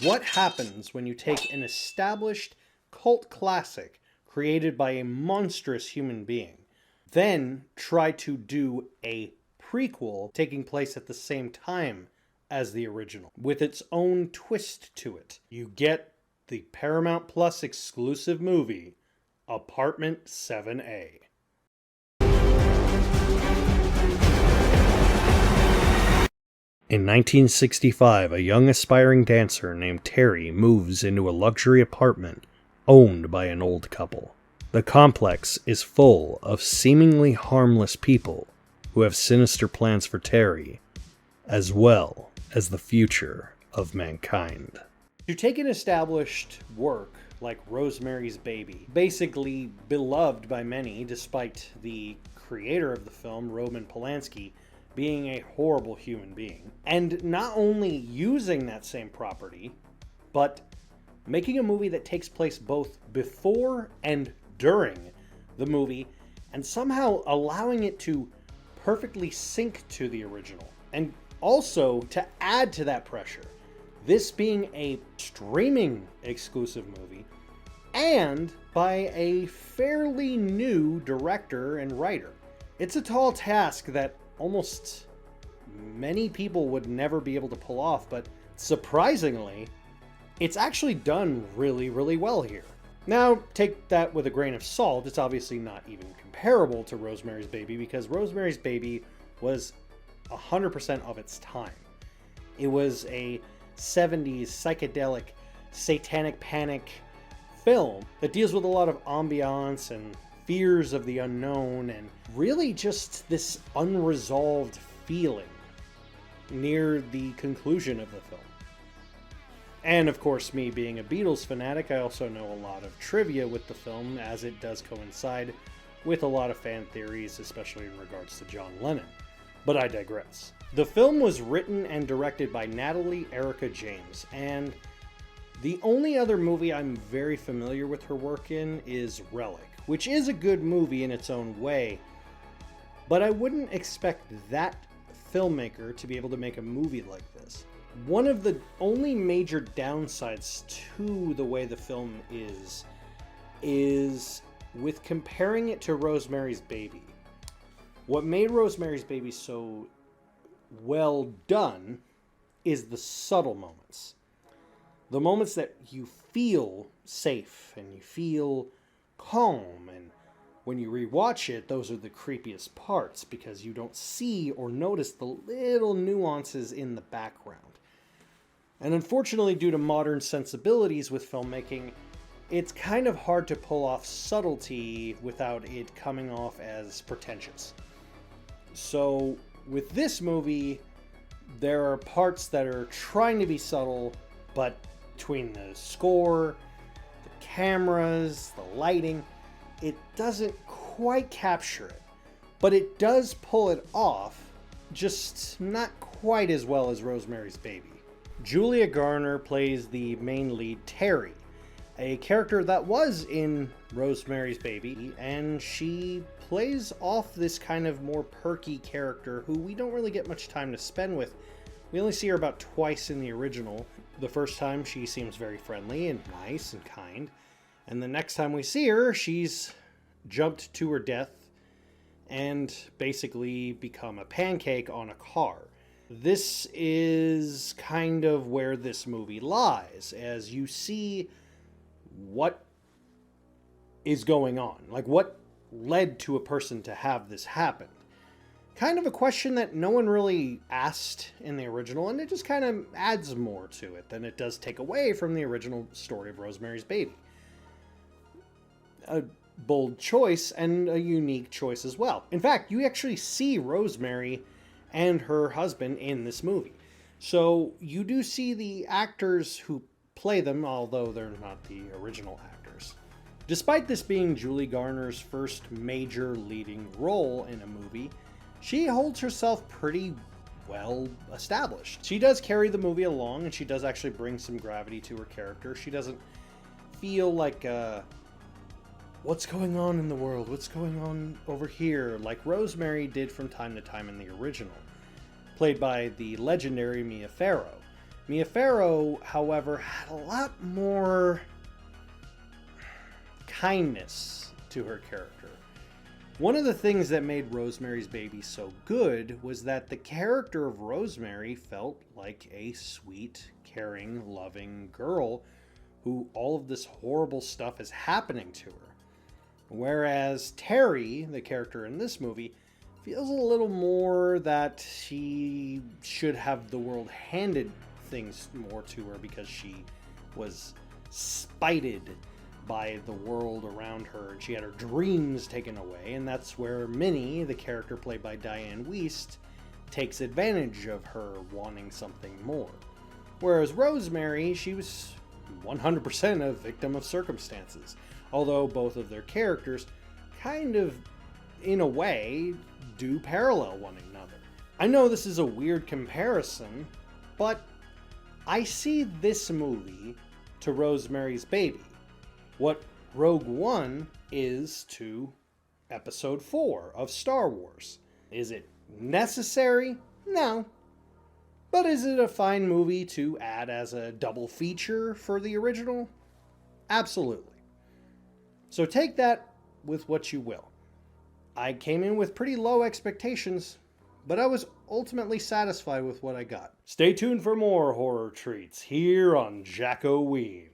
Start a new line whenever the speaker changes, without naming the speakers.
What happens when you take an established cult classic created by a monstrous human being, then try to do a prequel taking place at the same time as the original, with its own twist to it? You get the Paramount Plus exclusive movie, Apartment 7A. In 1965, a young aspiring dancer named Terry moves into a luxury apartment owned by an old couple. The complex is full of seemingly harmless people who have sinister plans for Terry, as well as the future of mankind. To take an established work like Rosemary's Baby, basically beloved by many despite the creator of the film, Roman Polanski, being a horrible human being, and not only using that same property, but making a movie that takes place both before and during the movie, and somehow allowing it to perfectly sync to the original. And also, to add to that pressure, this being a streaming exclusive movie, and by a fairly new director and writer. It's a tall task that almost many people would never be able to pull off, but surprisingly, it's actually done really, really well here. Now, take that with a grain of salt. It's obviously not even comparable to Rosemary's Baby, because Rosemary's Baby was 100% of its time. It was a 70s psychedelic satanic panic film that deals with a lot of ambiance and fears of the unknown, and really just this unresolved feeling near the conclusion of the film. And of course, me being a Beatles fanatic, I also know a lot of trivia with the film, as it does coincide with a lot of fan theories, especially in regards to John Lennon. But I digress. The film was written and directed by Natalie Erica James, and the only other movie I'm very familiar with her work in is Relic, which is a good movie in its own way, but I wouldn't expect that filmmaker to be able to make a movie like this. One of the only major downsides to the way the film is with comparing it to Rosemary's Baby. What made Rosemary's Baby so well done is the subtle moments. The moments that you feel safe and you feel calm, and when you rewatch it, those are the creepiest parts because you don't see or notice the little nuances in the background. And unfortunately, due to modern sensibilities with filmmaking, it's kind of hard to pull off subtlety without it coming off as pretentious. So with this movie, there are parts that are trying to be subtle, but between the score, the cameras, the lighting, it doesn't quite capture it. But it does pull it off, just not quite as well as Rosemary's Baby. Julia Garner plays the main lead, Terry, a character that was in Rosemary's Baby, and she plays off this kind of more perky character who we don't really get much time to spend with. We only see her about twice in the original. The first time she seems very friendly and nice and kind, and the next time we see her, she's jumped to her death and basically become a pancake on a car. This is kind of where this movie lies, as you see what is going on. Like, what led to a person to have this happen? Kind of a question that no one really asked in the original, and it just kind of adds more to it than it does take away from the original story of Rosemary's Baby. A bold choice, and a unique choice as well. In fact, you actually see Rosemary and her husband in this movie. So you do see the actors who play them, although they're not the original actors. Despite this being Julie Garner's first major leading role in a movie, she holds herself pretty well established. She does carry the movie along, and she does actually bring some gravity to her character. She doesn't feel like what's going on in the world? What's going on over here? Like Rosemary did from time to time in the original, played by the legendary Mia Farrow. Mia Farrow, however, had a lot more kindness to her character. One of the things that made Rosemary's Baby so good was that the character of Rosemary felt like a sweet, caring, loving girl who all of this horrible stuff is happening to her. Whereas Terry, the character in this movie, feels a little more that she should have the world handed things more to her because she was spited by the world around her, and she had her dreams taken away, and that's where Minnie, the character played by Diane Wiest, takes advantage of her wanting something more. Whereas Rosemary, she was 100% a victim of circumstances, although both of their characters kind of, in a way, do parallel one another. I know this is a weird comparison, but I see this movie to Rosemary's Baby what Rogue One is to Episode 4 of Star Wars. Is it necessary? No. But is it a fine movie to add as a double feature for the original? Absolutely. So take that with what you will. I came in with pretty low expectations, but I was ultimately satisfied with what I got. Stay tuned for more horror treats here on Jack-O-Ween.